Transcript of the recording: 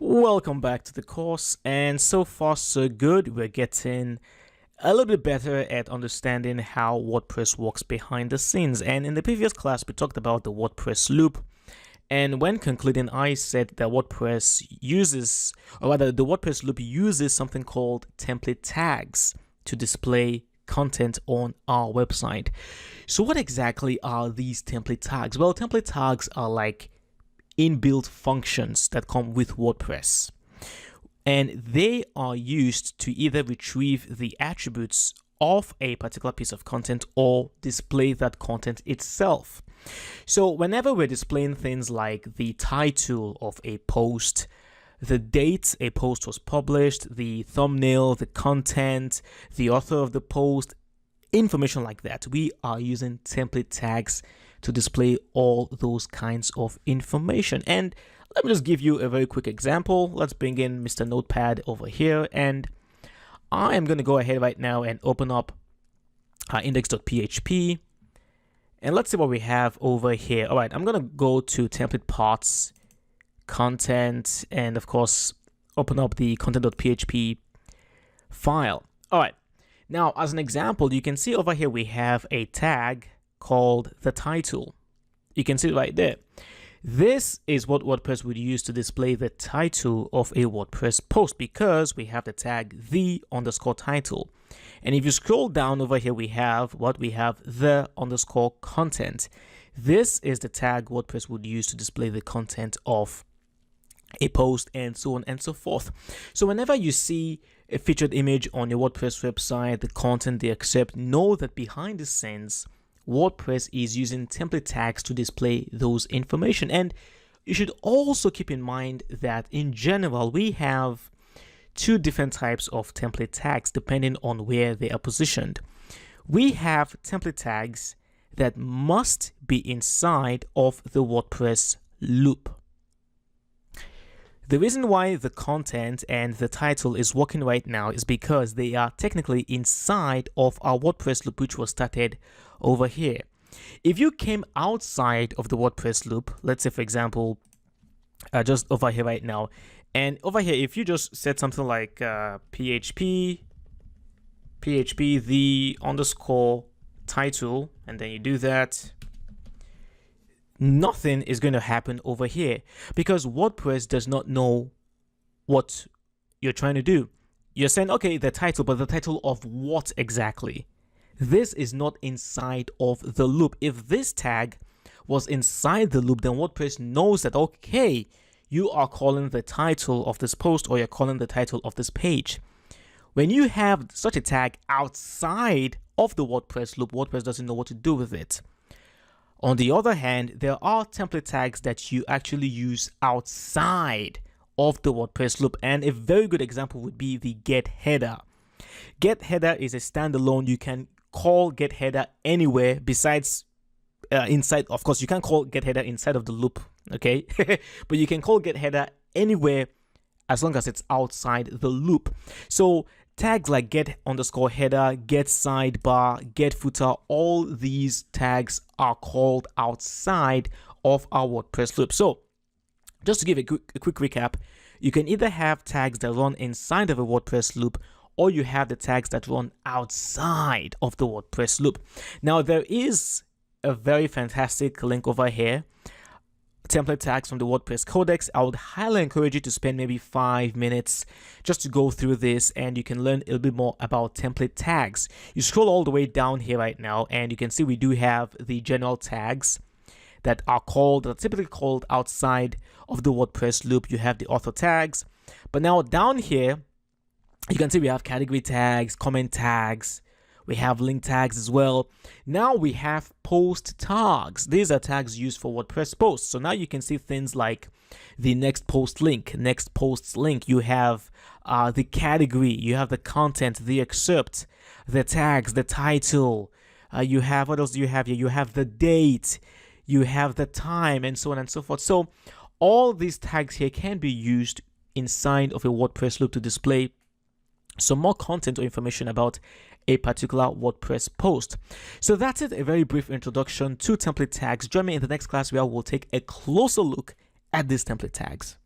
Welcome back to the course, and so far so good. We're getting a little bit better at understanding how WordPress works behind the scenes. And in the previous class, we talked about the WordPress loop. And when concluding, I said that WordPress uses, or rather the WordPress loop uses something called template tags to display content on our website. So what exactly are these template tags? Well, template tags are like inbuilt functions that come with WordPress, and they are used to either retrieve the attributes of a particular piece of content or display that content itself. So whenever we're displaying things like the title of a post, the date a post was published, the thumbnail, the content, the author of the post, information like that, we are using template tags to display all those kinds of information. And let me just give you a very quick example. Let's bring in Mr. Notepad over here, and I am going to go ahead right now and open up index.php, and let's see what we have over here. All right, I'm going to go to template parts, content, and of course open up the content.php file. All right, now as an example, you can see over here we have a tag called the title. You can see it right there. This is what WordPress would use to display the title of a WordPress post, because we have the tag the_title. And if you scroll down over here, we have the_ content. This is the tag WordPress would use to display the content of a post, and so on and so forth. So whenever you see a featured image on your WordPress website, the content they accept, know that behind the scenes WordPress is using template tags to display those information. And you should also keep in mind that in general, we have two different types of template tags depending on where they are positioned. We have template tags that must be inside of the WordPress loop. The reason why the content and the title is working right now is because they are technically inside of our WordPress loop, which was started over here. If you came outside of the WordPress loop, let's say for example, just over here right now, and over here, if you just said something like php the_title, and then you do that, nothing is going to happen over here because WordPress does not know what you're trying to do. You're saying, okay, the title, but the title of what exactly? This is not inside of the loop. If this tag was inside the loop, then WordPress knows that, okay, you are calling the title of this post, or you're calling the title of this page. When you have such a tag outside of the WordPress loop, WordPress doesn't know what to do with it. On the other hand, there are template tags that you actually use outside of the WordPress loop, and a very good example would be the get header. Get header is a standalone. You can call get header anywhere besides inside. Of course, you can call get header inside of the loop, okay? But you can call get header anywhere as long as it's outside the loop. So tags like get_header, get sidebar, get footer, all these tags are called outside of our WordPress loop. So just to give a quick recap, you can either have tags that run inside of a WordPress loop, or you have the tags that run outside of the WordPress loop. Now, there is a very fantastic link over here, template tags from the WordPress Codex. I would highly encourage you to spend maybe 5 minutes just to go through this, and you can learn a little bit more about template tags. You scroll all the way down here right now, and you can see we do have the general tags that are typically called outside of the WordPress loop. You have the author tags, but now down here, you can see we have category tags, comment tags, we have link tags as well. Now we have post tags. These are tags used for WordPress posts. So now you can see things like the next post link, next posts link. You have the category, you have the content, the excerpt, the tags, the title. You have, what else do you have here? You have the date, you have the time, and so on and so forth. So all these tags here can be used inside of a WordPress loop to display some more content or information about a particular WordPress post. So that's it, a very brief introduction to template tags. Join me in the next class where we'll take a closer look at these template tags.